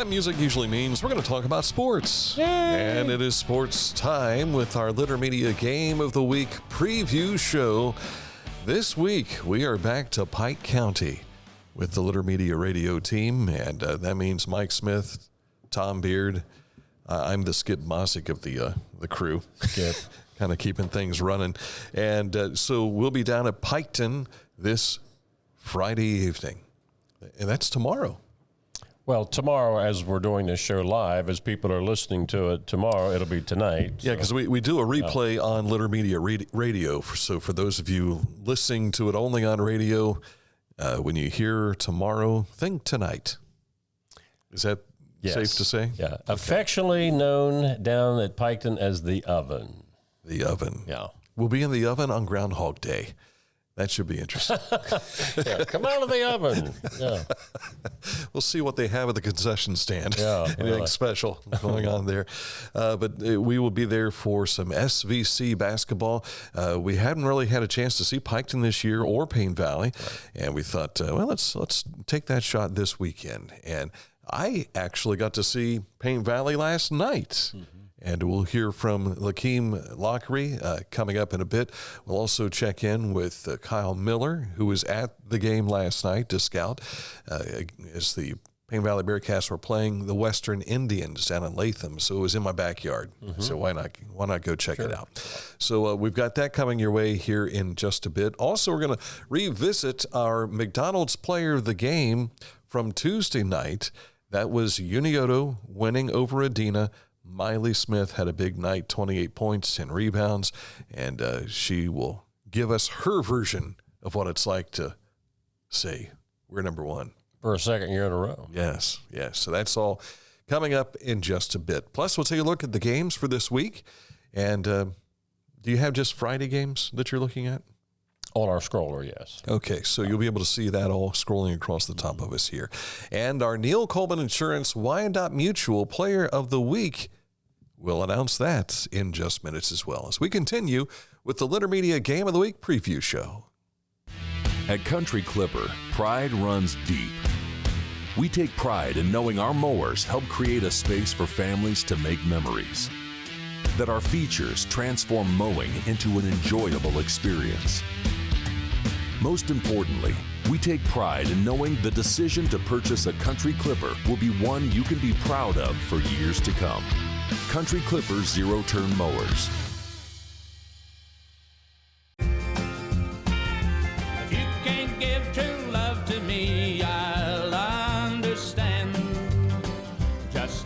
That music usually means we're going to talk about sports. Yay! And it is sports time with our Litter Media Game of the Week preview show. This week, we are back to Pike County with the Litter Media radio team, and that means Mike Smith, Tom Beard. I'm the Skip Mossick of the crew. Skip. Kind of keeping things running. And so we'll be down at Piketon this Friday evening. And that's tomorrow. Well, tomorrow, as we're doing this show live, as people are listening to it tomorrow, it'll be tonight. Yeah, because we do a replay on Litter Media Radio. So for those of you listening to it only on radio, when you hear tomorrow, think tonight. Is that safe to say? Yeah. Okay. Affectionately known down at Piketon as the Oven. The Oven. Yeah. We'll be in the Oven on Groundhog Day. That should be interesting. Yeah, come out of the oven. Yeah. We'll see what they have at the concession stand. Yeah, Anything special going on there. But we will be there for some SVC basketball. We hadn't really had a chance to see Piketon this year or Payne Valley. Right. And we thought, well, let's take that shot this weekend. And I actually got to see Payne Valley last night. Mm-hmm. And we'll hear from Lakeem Lockery coming up in a bit. We'll also check in with Kyle Miller, who was at the game last night to scout as the Payne Valley Bearcats were playing the Western Indians down in Latham. So it was in my backyard. Mm-hmm. So why not go check it out? So we've got that coming your way here in just a bit. Also, we're going to revisit our McDonald's player of the game from Tuesday night. That was Unioto winning over Adina. Miley Smith had a big night, 28 points, 10 rebounds, and she will give us her version of what it's like to say we're number one. For a second year in a row. Yes. So that's all coming up in just a bit. Plus, we'll take a look at the games for this week. And do you have just Friday games that you're looking at? On our scroller, yes. Okay, so you'll be able to see that all scrolling across the top of us here. And our Neil Coleman Insurance Wyandotte Mutual Player of the Week, we'll announce that in just minutes as well as we continue with the Litter Media Game of the Week preview show. At Country Clipper, pride runs deep. We take pride in knowing our mowers help create a space for families to make memories. That our features transform mowing into an enjoyable experience. Most importantly, we take pride in knowing the decision to purchase a Country Clipper will be one you can be proud of for years to come. Country Clipper zero-turn mowers. If you can't give true love to me, I'll understand.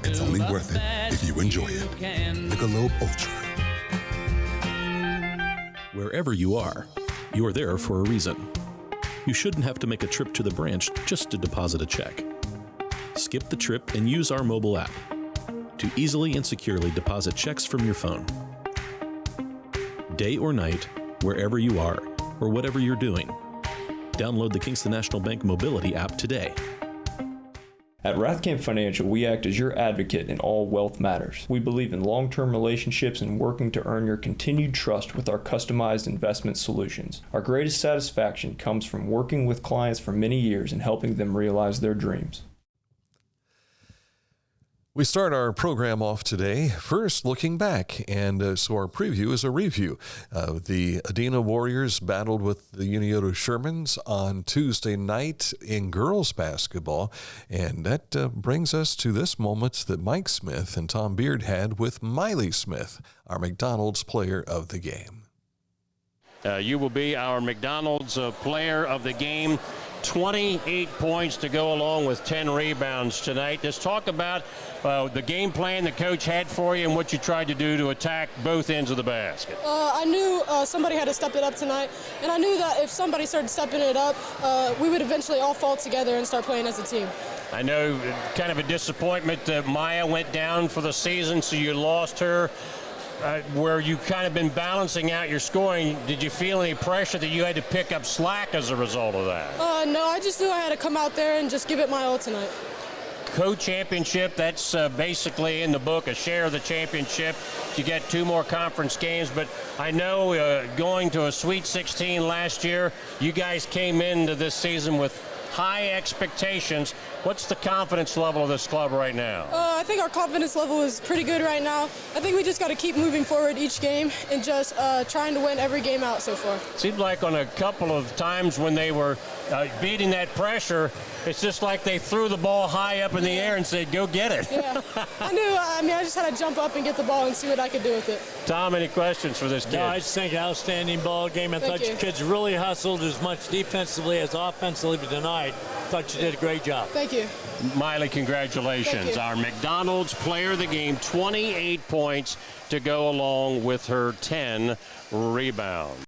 It's only worth it if you enjoy it. Michelob Ultra. Wherever you are there for a reason. You shouldn't have to make a trip to the branch just to deposit a check. Skip the trip and use our mobile app to easily and securely deposit checks from your phone. Day or night, wherever you are, or whatever you're doing. Download the Kingston National Bank Mobility app today. At Rathkamp Financial, we act as your advocate in all wealth matters. We believe in long-term relationships and working to earn your continued trust with our customized investment solutions. Our greatest satisfaction comes from working with clients for many years and helping them realize their dreams. We start our program off today first looking back, and so our preview is a review. The Adina Warriors battled with the Unioto Shermans on Tuesday night in girls basketball, and that brings us to this moment that Mike Smith and Tom Beard had with Miley Smith, our McDonald's player of the game. You will be our McDonald's player of the game. 28 points to go along with 10 rebounds tonight. Just talk about the game plan the coach had for you and what you tried to do to attack both ends of the basket. I knew somebody had to step it up tonight, and I knew that if somebody started stepping it up, we would eventually all fall together and start playing as a team. I know kind of a disappointment that Maya went down for the season, so you lost her. Where you kind of been balancing out your scoring, did you feel any pressure that you had to pick up slack as a result of that? No, I just knew I had to come out there and just give it my all tonight. Co-championship, that's basically in the book, a share of the championship. You get 2 more conference games, but I know going to a Sweet 16 last year, you guys came into this season with high expectations. What's the confidence level of this club right now? I think our confidence level is pretty good right now. I think we just got to keep moving forward each game and just trying to win every game out so far. Seemed like on a couple of times when they were beating that pressure, it's just like they threw the ball high up in the air and said, go get it. Yeah, I just had to jump up and get the ball and see what I could do with it. Tom, any questions for this kid? No, I just think outstanding ball game. I thought your kids really hustled as much defensively as offensively tonight. Thought you did a great job. Thank you. Miley, congratulations. Our McDonald's player of the game, 28 points to go along with her 10 rebounds.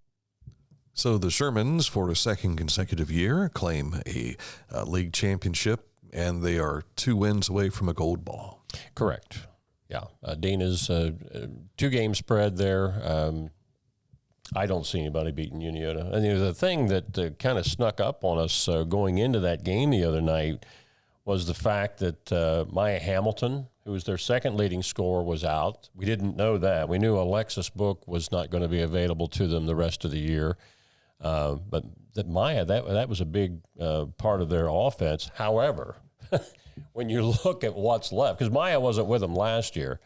So the Shermans, for a second consecutive year, claim a league championship, and they are 2 wins away from a gold ball. Correct. Yeah. Dana's 2-game spread there. I don't see anybody beating Uniota. And the thing that kind of snuck up on us going into that game the other night was the fact that Maya Hamilton, who was their second leading scorer, was out. We didn't know that. We knew Alexis Book was not going to be available to them the rest of the year. But that Maya, that was a big part of their offense. However, when you look at what's left, because Maya wasn't with them last year,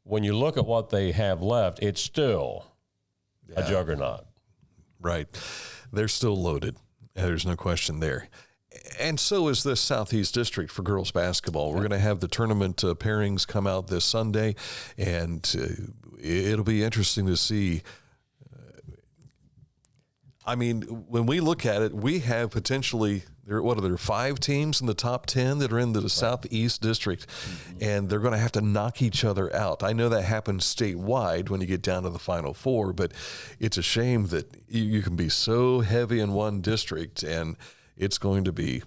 when you look at what they have left, it's still a juggernaut. Right. They're still loaded. There's no question there. And so is this Southeast District for girls basketball. We're going to have the tournament pairings come out this Sunday, and it'll be interesting to see. When we look at it, we have potentially, there are 5 teams in the top 10 that are in the Southeast District, and they're going to have to knock each other out. I know that happens statewide when you get down to the Final Four, but it's a shame that you can be so heavy in one district, and it's going to be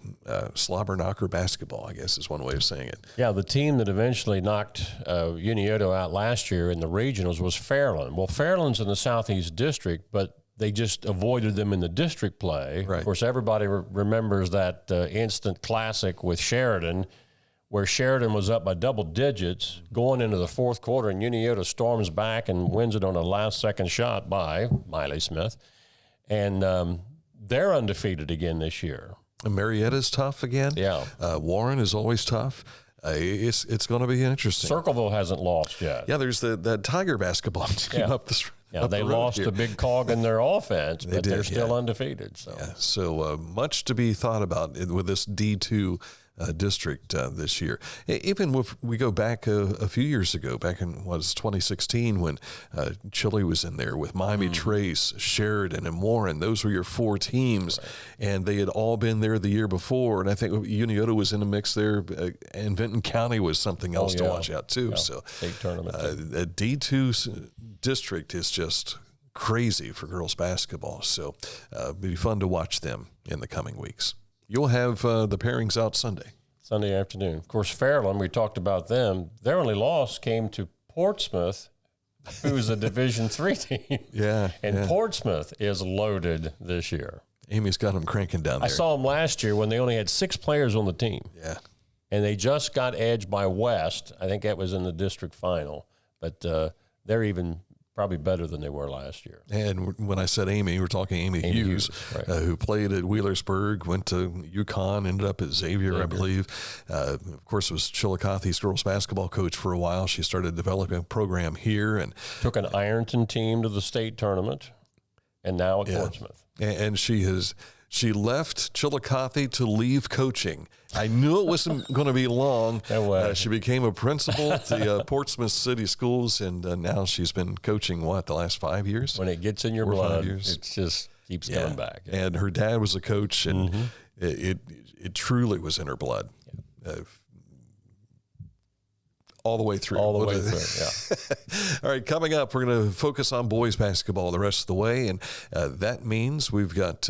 slobber knocker basketball, I guess is one way of saying it. Yeah, the team that eventually knocked Unioto out last year in the regionals was Fairland. Well, Fairland's in the Southeast District, but they just avoided them in the district play. Right. Of course, everybody remembers that instant classic with Sheridan, where Sheridan was up by double digits going into the fourth quarter, and Unioto storms back and wins it on a last-second shot by Miley Smith. And they're undefeated again this year. And Marietta's tough again. Yeah. Warren is always tough. It's going to be interesting. Circleville hasn't lost yet. Yeah, there's the Tiger basketball team up the street. Yeah, they lost a big cog in their offense, but they're still undefeated. So much to be thought about with this D2 district this year. Even if we go back a few years ago, back in 2016, when Chile was in there with Miami Trace, Sheridan, and Warren. Those were your 4 teams, and they had all been there the year before. And I think Unioto was in the mix there, and Vinton County was something else to watch out too. So state tournament. The D2 district is just crazy for girls basketball. So it'll be fun to watch them in the coming weeks. You'll have the pairings out Sunday afternoon. Of course, Fairland, we talked about them. Their only loss came to Portsmouth, who's a Division III team. And Portsmouth is loaded this year. Amy's got them cranking down there. I saw them last year when they only had 6 players on the team. Yeah. And they just got edged by West. I think that was in the district final. But they're even probably better than they were last year. And when I said Amy, we're talking Amy Hughes, who played at Wheelersburg, went to UConn, ended up at Xavier, I believe. Of course, was Chillicothe's girls basketball coach for a while. She started developing a program here and took an Ironton team to the state tournament, and now at Portsmouth. And she left Chillicothe to leave coaching. I knew it wasn't going to be long. She became a principal at the Portsmouth City Schools, and now she's been coaching, the last 5 years? When it gets in your blood, it just keeps coming back. And her dad was a coach, and it truly was in her blood. All the way through. All the way through, yeah. All right, coming up, we're going to focus on boys basketball the rest of the way, and that means we've got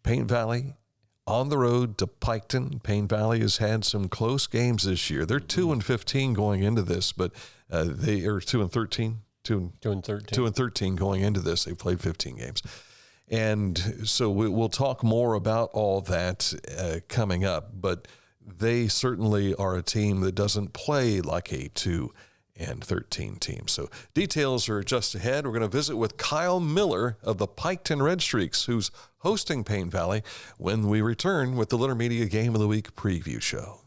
Paint Valley on the road to Piketon. Paint Valley has had some close games this year. They're 2-15 going into this, but they are 2-13. 2-13 going into this. They've played 15 games. And so we'll talk more about all that coming up, but they certainly are a team that doesn't play like a 2 and 13 teams. So details are just ahead. We're going to visit with Kyle Miller of the Piketon Red Streaks, who's hosting Payne Valley, when we return with the Litter Media Game of the Week preview show.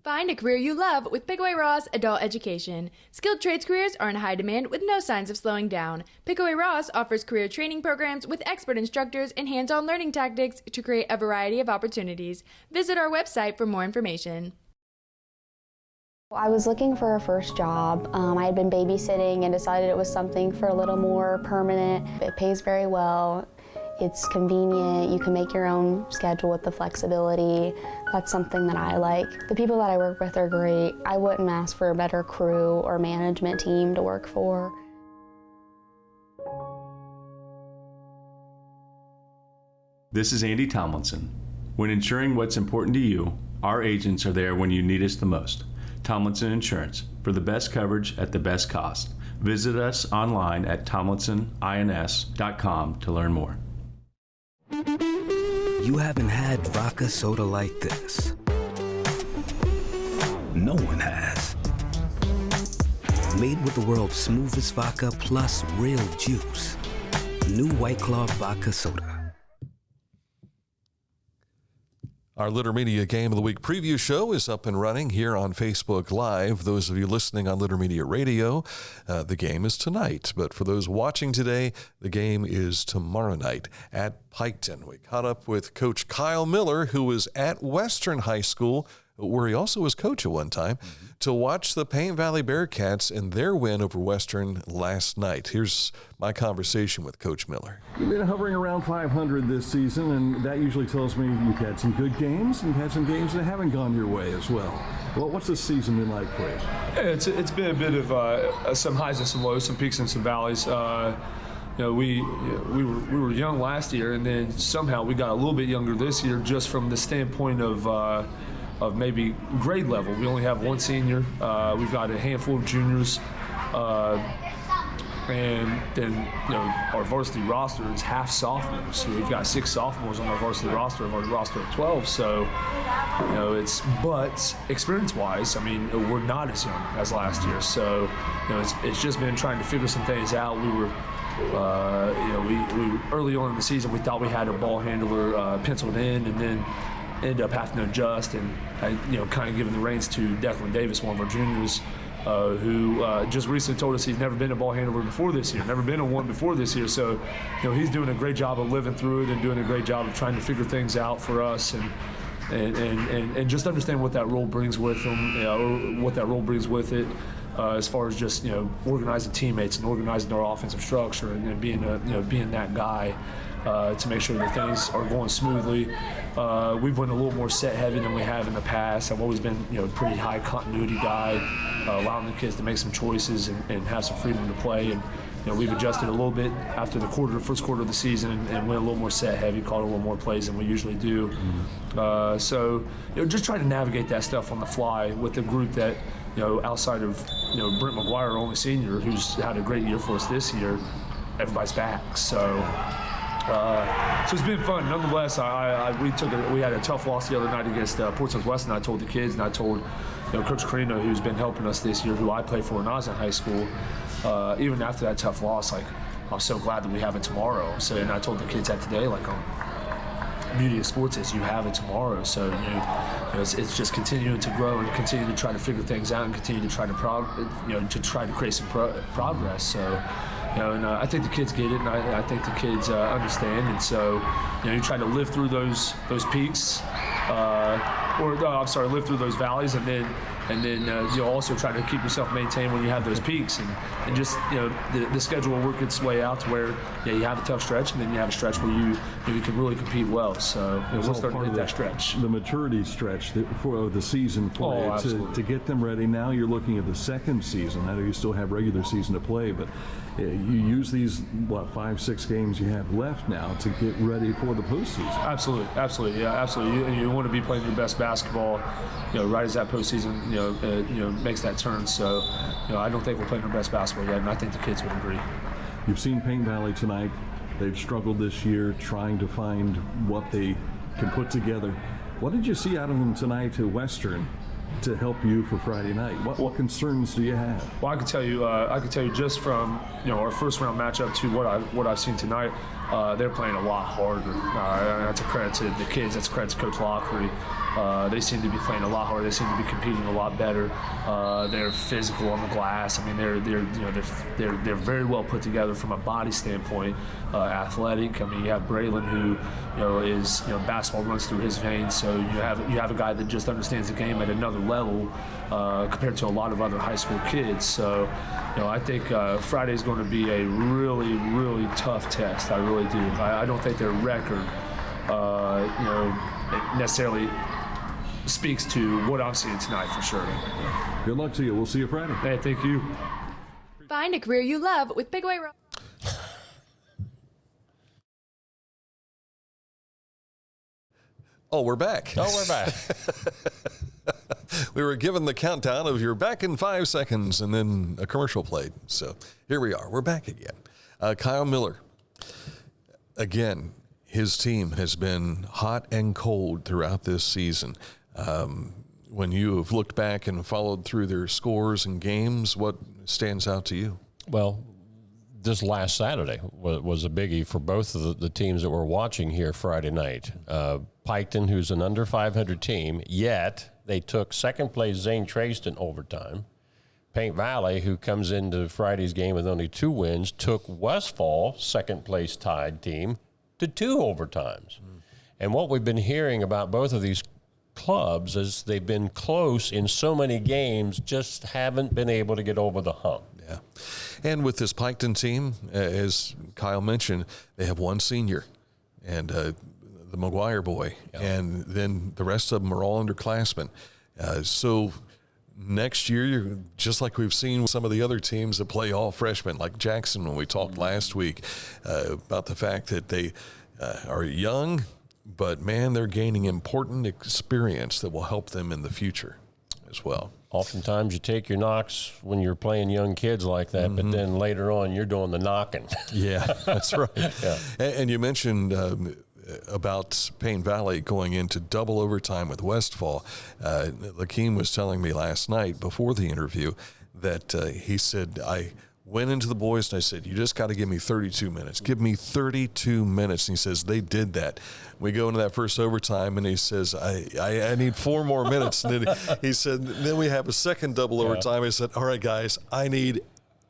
Find a career you love with Pickaway Ross Adult Education. Skilled trades careers are in high demand with no signs of slowing down. Pickaway Ross offers career training programs with expert instructors and hands-on learning tactics to create a variety of opportunities. Visit our website for more information. I was looking for a first job. I had been babysitting and decided it was something for a little more permanent. It pays very well. It's convenient. You can make your own schedule with the flexibility. That's something that I like. The people that I work with are great. I wouldn't ask for a better crew or management team to work for. This is Andy Tomlinson. When ensuring what's important to you, our agents are there when you need us the most. Tomlinson Insurance, for the best coverage at the best cost. Visit us online at tomlinsonins.com to learn more. You haven't had vodka soda like this. No one has. Made with the world's smoothest vodka plus real juice. New White Claw Vodka Soda. Our Litter Media Game of the Week preview show is up and running here on Facebook Live. Those of you listening on Litter Media Radio, the game is tonight. But for those watching today, the game is tomorrow night at Piketon. We caught up with Coach Kyle Miller, who was at Western High School, where he also was coach at one time, to watch the Payne Valley Bearcats and their win over Western last night. Here's my conversation with Coach Miller. You've been hovering around 500 this season, and that usually tells me you've had some good games and had some games that haven't gone your way as well. Well, what's this season been like for you? Yeah, it's been a bit of some highs and some lows, some peaks and some valleys. We were young last year, and then somehow we got a little bit younger this year, just from the standpoint of maybe grade level. We only have one senior. We've got a handful of juniors. And then, our varsity roster is half sophomores. So we've got 6 sophomores on our varsity roster of our roster of 12. So, but experience-wise, we're not as young as last year. So, it's just been trying to figure some things out. We were, we early on in the season, we thought we had a ball handler penciled in, and then ended up having to adjust and kind of giving the reins to Declan Davis, one of our juniors, who just recently told us he's never been a ball handler before this year, never been a one before this year. So, he's doing a great job of living through it and doing a great job of trying to figure things out for us and just understand what that role brings with him, or what that role brings with it. As far as just organizing teammates and organizing our offensive structure and being that guy to make sure that things are going smoothly. We've been a little more set heavy than we have in the past. I've always been a pretty high continuity guy, allowing the kids to make some choices and have some freedom to play. And we've adjusted a little bit after the first quarter of the season and went a little more set heavy, called a little more plays than we usually do. So just trying to navigate that stuff on the fly with the group that outside of Brent McGuire, our only senior, who's had a great year for us this year, everybody's back. So it's been fun. Nonetheless, we had a tough loss the other night against Portsmouth West, and I told the kids, and I told Coach Carino, who's been helping us this year, who I played for when I was in high school, even after that tough loss, I'm so glad that we have it tomorrow. So, and I told the kids that today, beauty of sports is you have it tomorrow. So it's just continuing to grow and continue to try to figure things out and continue to try to try to create some progress. So. And I think the kids get it, and I think the kids understand. And so, you try to live through those peaks, live through those valleys, and then you also try to keep yourself maintained when you have those peaks, and just the schedule will work its way out to where you have a tough stretch, and then you have a stretch where you can really compete well. So we're starting to hit that stretch. The maturity stretch for the season for to get them ready. Now you're looking at the second season. I know you still have regular season to play, but you use these 5-6 games you have left now to get ready for the postseason. Absolutely, yeah, absolutely. You want to be playing your best basketball, right as that postseason, makes that turn. So, I don't think we're playing our best basketball yet, and I think the kids would agree. You've seen Payne Valley tonight. They've struggled this year trying to find what they can put together. What did you see out of them tonight at Western to help you for Friday night? What concerns do you have? Well, I can tell you just from our first round matchup to what I've seen tonight. They're playing a lot harder. That's a credit to the kids. That's a credit to Coach Lockery. They seem to be playing a lot harder. They seem to be competing a lot better. They're physical on the glass. I mean, they're very well put together from a body standpoint. Athletic. I mean, you have Braylon who is basketball runs through his veins. So you have a guy that just understands the game at another level compared to a lot of other high school kids. So I think Friday is going to be a really, really tough test. I really do. I don't think their record, necessarily speaks to what I'm seeing tonight for sure. Good luck to you. We'll see you Friday. Hey, thank you. Find a career you love with Big Way Ross. Oh, we're back. We were given the countdown of you're back in 5 seconds, and then a commercial played. So here we are. We're back again. Kyle Miller. Again, his team has been hot and cold throughout this season. When you have looked back and followed through their scores and games, what stands out to you? Well, this last Saturday was a biggie for both of the teams that we're watching here Friday night. Piketon, who's an under 500 team, yet they took second place Zane Trace in overtime. Paint Valley, who comes into Friday's game with only 2 wins, took Westfall, second place tied team, to 2 overtimes. And what we've been hearing about both of these clubs is they've been close in so many games, just haven't been able to get over the hump. Yeah. And with this Piketon team, as Kyle mentioned, they have 1 senior and the McGuire boy, and then the rest of them are all underclassmen. So next year, you're just like we've seen with some of the other teams that play all freshmen, like Jackson, when we talked last week about the fact that they are young, but, man, they're gaining important experience that will help them in the future as well. Oftentimes you take your knocks when you're playing young kids like that, but then later on you're doing the knocking. Yeah, that's right. And you mentioned about Payne Valley going into double overtime with Westfall. Lakeem was telling me last night before the interview that he said, I went into the boys and I said, you just got to give me 32 minutes. Give me 32 minutes. And he says, they did that. We go into that first overtime and he says, I need 4 more minutes. And then he said, then we have a second double overtime. I said, all right, guys, I need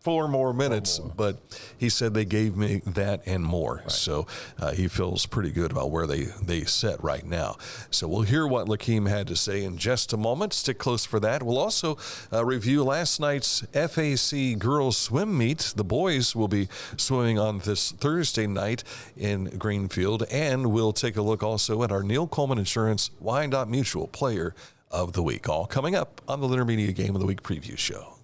4 more minutes. But he said they gave me that and more. Right. So he feels pretty good about where they sit right now. So we'll hear what Lakeem had to say in just a moment. Stick close for that. We'll also review last night's FAC girls swim meet. The boys will be swimming on this Thursday night in Greenfield. And we'll take a look also at our Neil Coleman Insurance Wyandotte Mutual Player of the Week. All coming up on the Leonard Media Game of the Week preview show.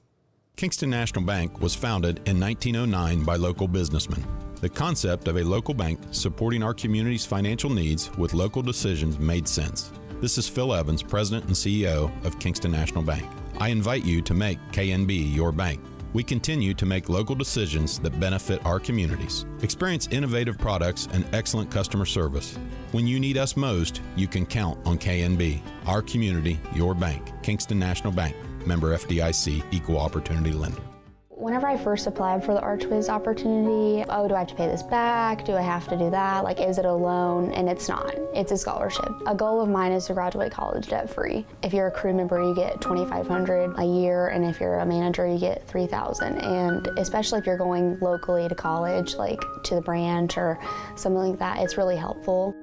Kingston National Bank was founded in 1909 by local businessmen. The concept of a local bank supporting our community's financial needs with local decisions made sense. This is Phil Evans, President and CEO of Kingston National Bank. I invite you to make KNB your bank. We continue to make local decisions that benefit our communities. Experience innovative products and excellent customer service. When you need us most, you can count on KNB. Our community, your bank. Kingston National Bank. Member FDIC, Equal Opportunity Lender. Whenever I first applied for the Archways opportunity, do I have to pay this back? Do I have to do that? Like, is it a loan? And it's not. It's a scholarship. A goal of mine is to graduate college debt-free. If you're a crew member, you get $2,500 a year, and if you're a manager, you get $3,000. And especially if you're going locally to college, like to the branch or something like that, it's really helpful.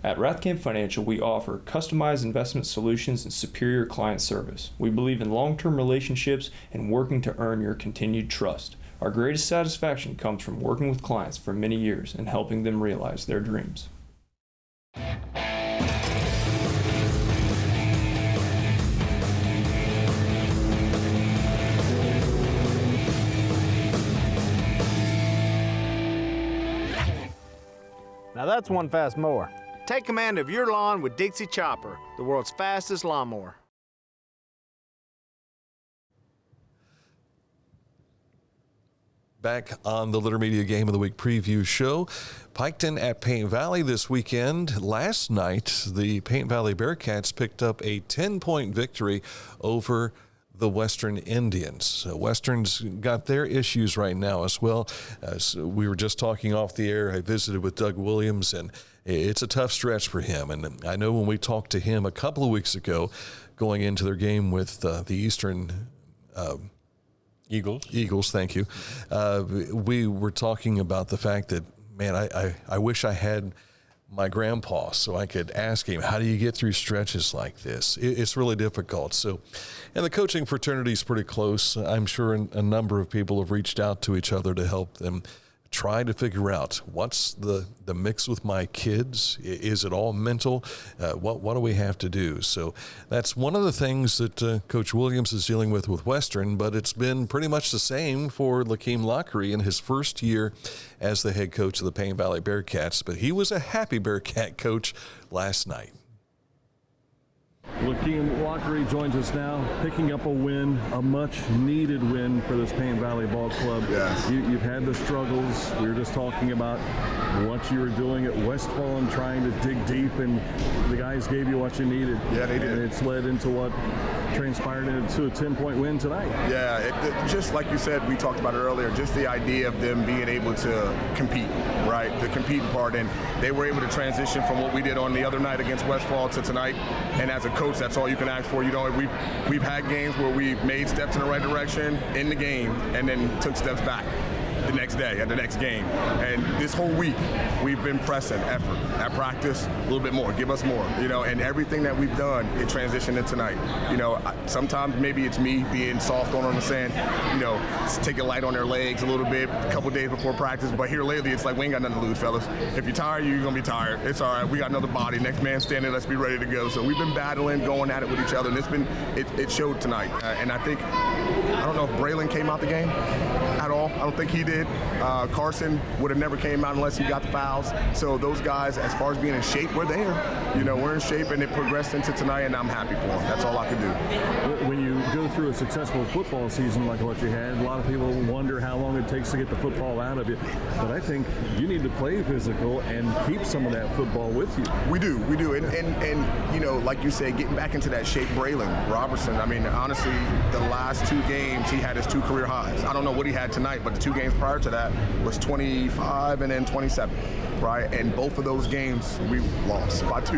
At Rathkamp Financial, we offer customized investment solutions and superior client service. We believe in long-term relationships and working to earn your continued trust. Our greatest satisfaction comes from working with clients for many years and helping them realize their dreams. Now that's one fast mower. Take command of your lawn with Dixie Chopper, the world's fastest lawnmower. Back on the Litter Media Game of the Week preview show. Piketon at Paint Valley this weekend. Last night, the Paint Valley Bearcats picked up a 10-point victory over the Western Indians. Western's got their issues right now as well. So we were just talking off the air. I visited with Doug Williams, and it's a tough stretch for him. And I know when we talked to him a couple of weeks ago, going into their game with the Eastern Eagles, thank you. We were talking about the fact that, man, I wish I had my grandpa so I could ask him, how do you get through stretches like this? It's really difficult. So, and the coaching fraternity is pretty close. I'm sure a number of people have reached out to each other to help them try to figure out what's the mix with my kids. Is it all mental? What do we have to do? So that's one of the things that Coach Williams is dealing with Western, but it's been pretty much the same for Lakeem Lockery in his first year as the head coach of the Paint Valley Bearcats. But he was a happy Bearcat coach last night. Lakeem Lockery joins us now, picking up a win, a much-needed win for this Paint Valley Ball Club. Yes. You've had the struggles. We were just talking about what you were doing at Westfall and trying to dig deep, and the guys gave you what you needed. Yeah, they did. And it's led into what transpired into a 10-point win tonight. Yeah, just like you said, we talked about it earlier, just the idea of them being able to compete, right? The competing part, and they were able to transition from what we did on the other night against Westfall to tonight, and as a coach, that's all you can ask for. You know, we've had games where we've made steps in the right direction in the game and then took steps back the next day at the next game. And this whole week, we've been pressing effort at practice a little bit more, give us more, you know, and everything that we've done, it transitioned into tonight. You know, sometimes maybe it's me being soft on them and saying, you know, take it light on their legs a little bit, a couple days before practice, but here lately, it's like, we ain't got nothing to lose, fellas. If you're tired, you're gonna be tired. It's all right, we got another body, next man standing, let's be ready to go. So we've been battling, going at it with each other, and it showed tonight. And I think, I don't know if Braylon came out the game at all. I don't think he did. Carson would have never came out unless he got the fouls. So those guys, as far as being in shape, we're there. You know, we're in shape, and it progressed into tonight, and I'm happy for them. That's all I can do. When you go through a successful football season like what you had, a lot of people wonder how long it takes to get the football out of you. But I think you need to play physical and keep some of that football with you. We do. And you know, like you said, getting back into that shape, Braylon Robertson, I mean, honestly, the last 2 games, he had his 2 career highs. I don't know what he had tonight, but the 2 games prior to that was 25 and then 27, right? And both of those games we lost by 2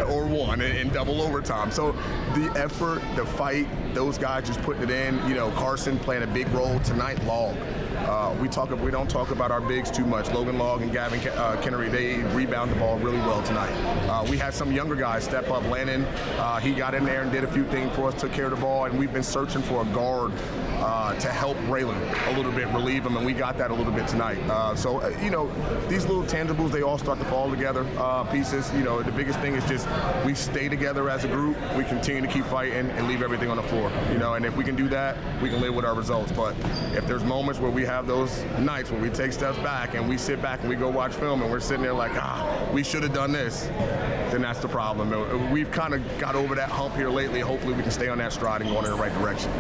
or 1 in double overtime. So the effort, the fight, those guys just putting it in. You know, Carson playing a big role tonight. Log. We don't talk about our bigs too much. Logan Log and Gavin Kennery, they rebound the ball really well tonight. We had some younger guys step up. Landon, he got in there and did a few things for us, took care of the ball, and we've been searching for a guard to help Braylon a little bit, relieve him, and we got that a little bit tonight. So, you know, these little tangibles, they all start to fall together, pieces. You know, the biggest thing is just we stay together as a group, we continue to keep fighting and leave everything on the floor, you know, and if we can do that, we can live with our results. But if there's moments where we have those nights where we take steps back and we sit back and we go watch film and we're sitting there like, we should have done this, then that's the problem. We've kind of got over that hump here lately. Hopefully we can stay on that stride and go in the right direction.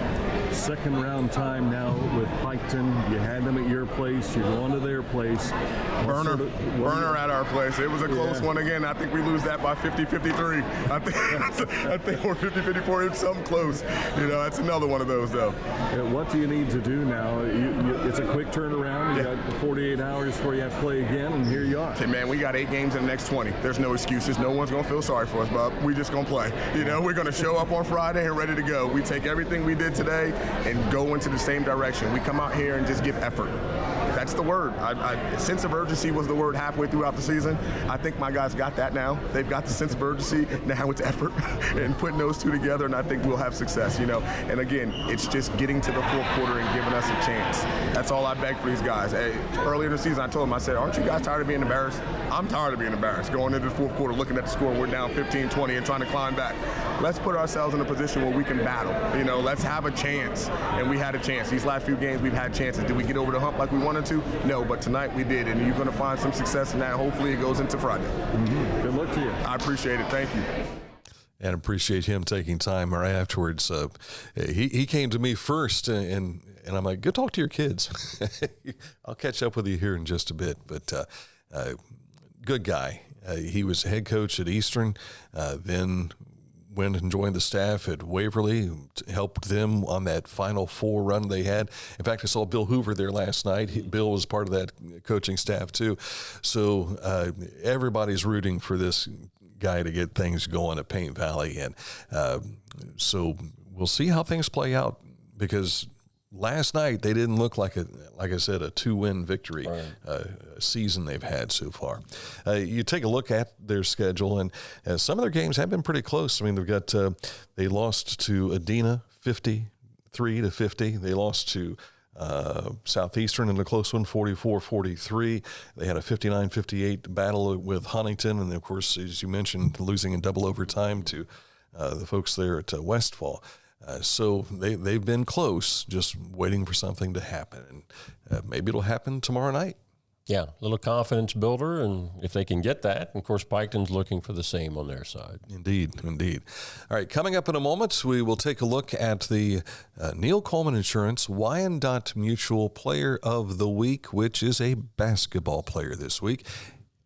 Second round time now with Piketon. You had them at your place. You're going to their place. Burner at our place. It was a close one again. I think we lose that by 50-53. I think we're 50-54. It's something close. You know, that's another one of those, though. What do you need to do now? It's a quick turnaround. You got 48 hours before you have to play again, and here you are. Okay, man, we got 8 games in the next 20. There's no excuses. No one's going to feel sorry for us, but we just going to play. You know, we're going to show up on Friday and ready to go. We take everything we did today and go into the same direction. We come out here and just give effort. That's the word. Sense of urgency was the word halfway throughout the season. I think my guys got that now. They've got the sense of urgency. Now it's effort and putting those 2 together, and I think we'll have success, you know. And again, it's just getting to the 4th quarter and giving us a chance. That's all I beg for these guys. Earlier in the season, I told them, I said, aren't you guys tired of being embarrassed? I'm tired of being embarrassed. Going into the 4th quarter, looking at the score, we're down 15-20 and trying to climb back. Let's put ourselves in a position where we can battle. You know, let's have a chance. And we had a chance. These last few games, we've had chances. Did we get over the hump like we wanted to? No, but tonight we did, and you're going to find some success in that. Hopefully it goes into Friday. Mm-hmm. Good luck to you. I appreciate it. Thank you. And appreciate him taking time right afterwards. He came to me first and And I'm like, go talk to your kids. I'll catch up with you here in just a bit. But good guy. He was head coach at Eastern, then went and joined the staff at Waverly, helped them on that Final Four run they had. In fact, I saw Bill Hoover there last night. Bill was part of that coaching staff too. So everybody's rooting for this guy to get things going at Paint Valley. And so we'll see how things play out, because last night they didn't look like I said, a 2-win victory season they've had so far. You take a look at their schedule, and some of their games have been pretty close. I mean, they've got they lost to Adena 53-50. They lost to Southeastern in a close one, 44-43. They had a 59-58 battle with Huntington, and of course, as you mentioned, losing in double overtime to the folks there at Westfall. So they've been close, just waiting for something to happen. And maybe it'll happen tomorrow night. Yeah, a little confidence builder, and if they can get that, of course, Piketon's looking for the same on their side. Indeed. All right, coming up in a moment, we will take a look at the Neil Coleman Insurance Wyandotte Mutual Player of the Week, which is a basketball player this week.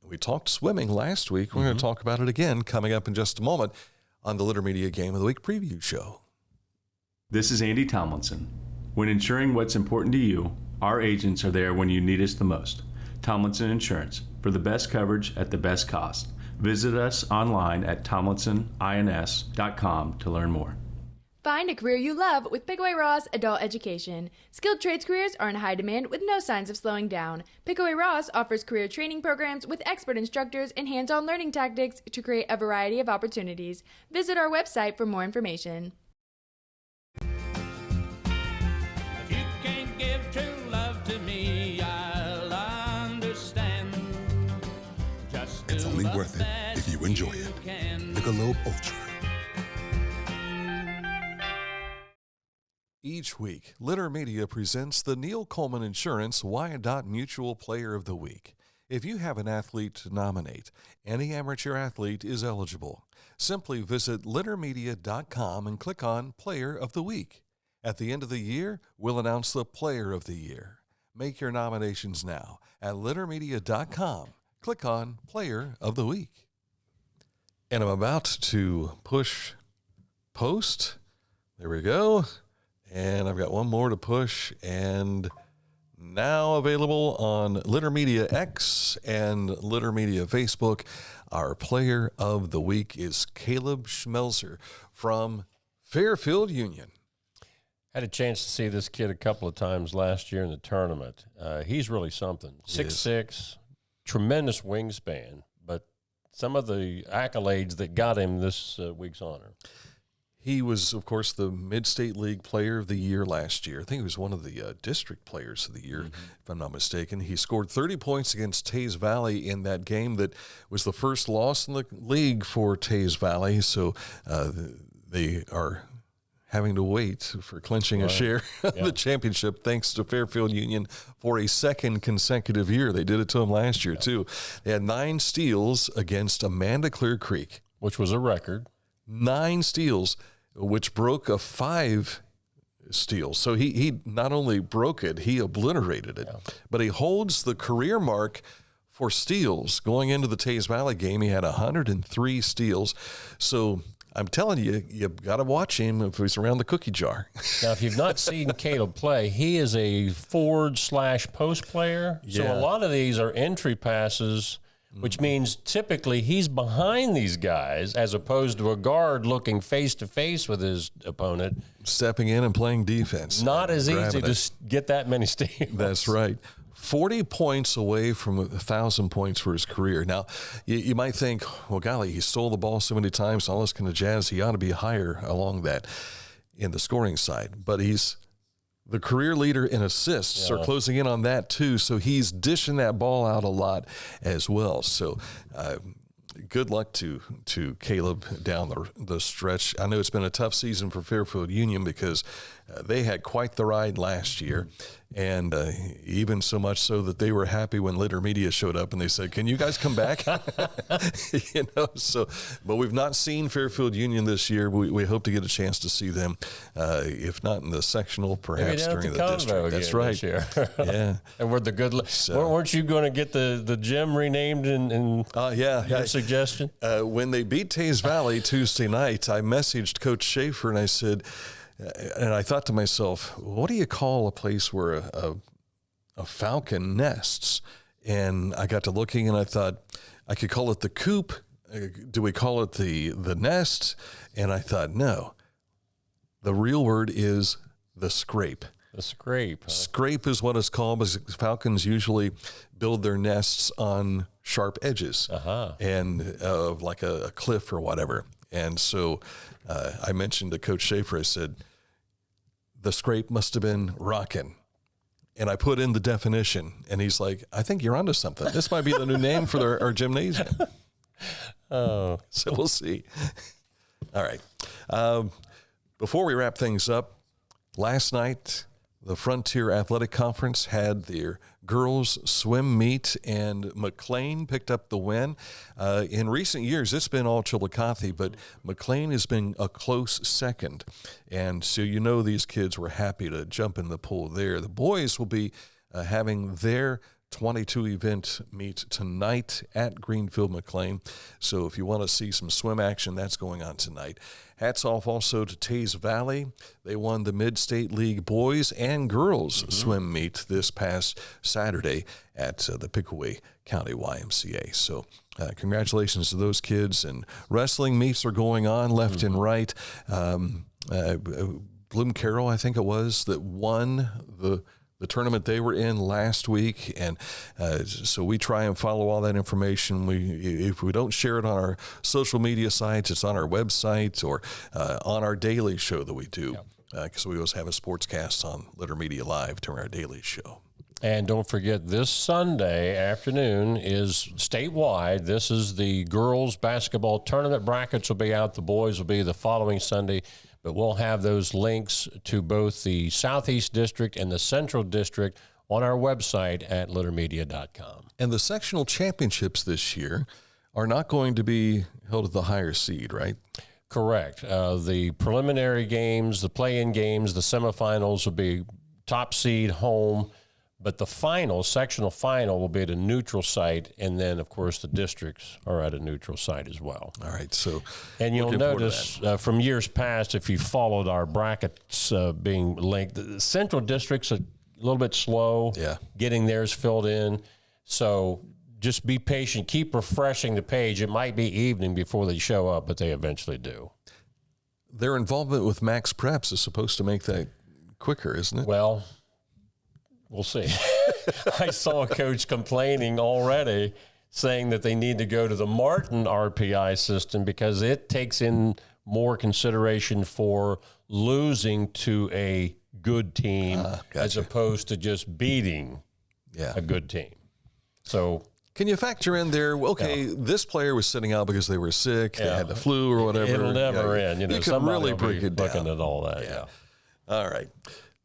We talked swimming last week. We're going to talk about it again coming up in just a moment on the Litter Media Game of the Week preview show. This is Andy Tomlinson. When insuring what's important to you, our agents are there when you need us the most. Tomlinson Insurance, for the best coverage at the best cost. Visit us online at tomlinsonins.com to learn more. Find a career you love with Pickaway Ross Adult Education. Skilled trades careers are in high demand with no signs of slowing down. Pickaway Ross offers career training programs with expert instructors and hands-on learning tactics to create a variety of opportunities. Visit our website for more information. It's only worth it if you enjoy it. Michelob Ultra. Each week, Litter Media presents the Neil Coleman Insurance Wyandotte Mutual Player of the Week. If you have an athlete to nominate, any amateur athlete is eligible. Simply visit littermedia.com and click on Player of the Week. At the end of the year, we'll announce the Player of the Year. Make your nominations now at littermedia.com. Click on Player of the Week. And I'm about to push post. There we go. And I've got one more to push. And now available on Litter Media X and Litter Media Facebook. Our Player of the Week is Caleb Schmelzer from Fairfield Union. Had a chance to see this kid a couple of times last year in the tournament. He's really something. 6'6", tremendous wingspan, but some of the accolades that got him this week's honor. He was, of course, the Mid-State League Player of the Year last year. I think he was one of the District Players of the Year, if I'm not mistaken. He scored 30 points against Tays Valley in that game that was the first loss in the league for Tays Valley, so they are having to wait for clinching a share of the championship thanks to Fairfield Union for a second consecutive year. They did it to them last year, too. They had 9 steals against Amanda Clear Creek. Which was a record. 9 steals, which broke a 5 steals. So he not only broke it, he obliterated it. But he holds the career mark for steals. Going into the Tays Valley game, he had 103 steals. So I'm telling you, you've got to watch him if he's around the cookie jar. Now, if you've not seen Caleb play, he is a forward/post player. So a lot of these are entry passes, which means typically he's behind these guys as opposed to a guard looking face-to-face with his opponent. Stepping in and playing defense. Not as easy to get that many steals. That's right. 40 points away from 1,000 points for his career. Now, you might think, well, golly, he stole the ball so many times, all this kind of jazz, he ought to be higher along that in the scoring side. But he's the career leader in assists, or closing in on that too, so he's dishing that ball out a lot as well. So good luck to Caleb down the stretch. I know it's been a tough season for Fairfield Union because they had quite the ride last year. And even so much so that they were happy when Litter Media showed up and they said, "Can you guys come back?" But we've not seen Fairfield Union this year. We hope to get a chance to see them, if not in the sectional, perhaps during the district. That's right. Yeah. And we're the good. Weren't you going to get the gym renamed in your suggestion? When they beat Taze Valley Tuesday night, I messaged Coach Schaefer and I said, and I thought to myself, what do you call a place where a falcon nests? And I got to looking and I thought I could call it the coop. Do we call it the nest? And I thought, no. The real word is the scrape. The scrape. Huh? Scrape is what it's called because falcons usually build their nests on sharp edges and like a cliff or whatever. And so I mentioned to Coach Schaefer, I said, the scrape must have been rockin'. And I put in the definition, and he's like, I think you're onto something. This might be the new name for our gymnasium. So we'll see. All right. Before we wrap things up, last night, the Frontier Athletic Conference had their girls swim meet, and McLean picked up the win. In recent years, it's been all Chillicothe, but McLean has been a close second. And so these kids were happy to jump in the pool there. The boys will be having their 22 event meet tonight at Greenfield McLean. So if you want to see some swim action, that's going on tonight. Hats off also to Taze Valley. They won the Mid-State League boys and girls swim meet this past Saturday at the Pickaway County YMCA. So congratulations to those kids. And wrestling meets are going on left and right. Bloom Carroll, I think it was, that won the tournament they were in last week, and so we try and follow all that information. If we don't share it on our social media sites, it's on our website or on our daily show that we do, because we always have a sportscast on Litter Media Live during our daily show. And don't forget, this Sunday afternoon is statewide. This is the girls basketball tournament. Brackets will be out. The boys will be the following Sunday. But we'll have those links to both the Southeast District and the Central District on our website at littermedia.com. And the sectional championships this year are not going to be held at the higher seed, right? Correct. The preliminary games, the play-in games, the semifinals will be top seed home. But the sectional final, will be at a neutral site, and then, of course, the districts are at a neutral site as well. All right, so and you'll notice from years past, if you followed our brackets being linked, the central district's a little bit slow getting theirs filled in. So just be patient. Keep refreshing the page. It might be evening before they show up, but they eventually do. Their involvement with Max Preps is supposed to make that quicker, isn't it? Well, we'll see. I saw a coach complaining already, saying that they need to go to the Martin RPI system because it takes in more consideration for losing to a good team as opposed to just beating a good team. So can you factor in there, this player was sitting out because they were sick, they had the flu or whatever. It'll never end. You can really break it down. Looking at all that, All right.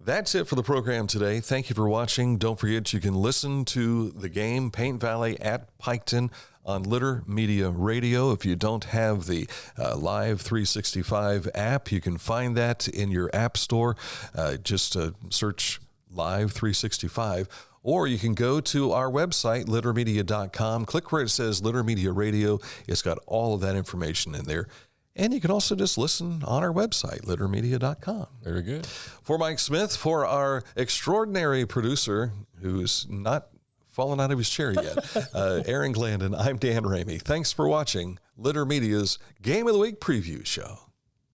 That's it for the program today. Thank you for watching. Don't forget you can listen to the game, Paint Valley at Piketon, on Litter Media Radio. If you don't have the Live 365 app, you can find that in your app store. Just search Live 365. Or you can go to our website, littermedia.com. Click where it says Litter Media Radio. It's got all of that information in there. And you can also just listen on our website, littermedia.com. Very good. For Mike Smith, for our extraordinary producer, who's not fallen out of his chair yet, Aaron Glandon, I'm Dan Ramey. Thanks for watching Litter Media's Game of the Week Preview Show.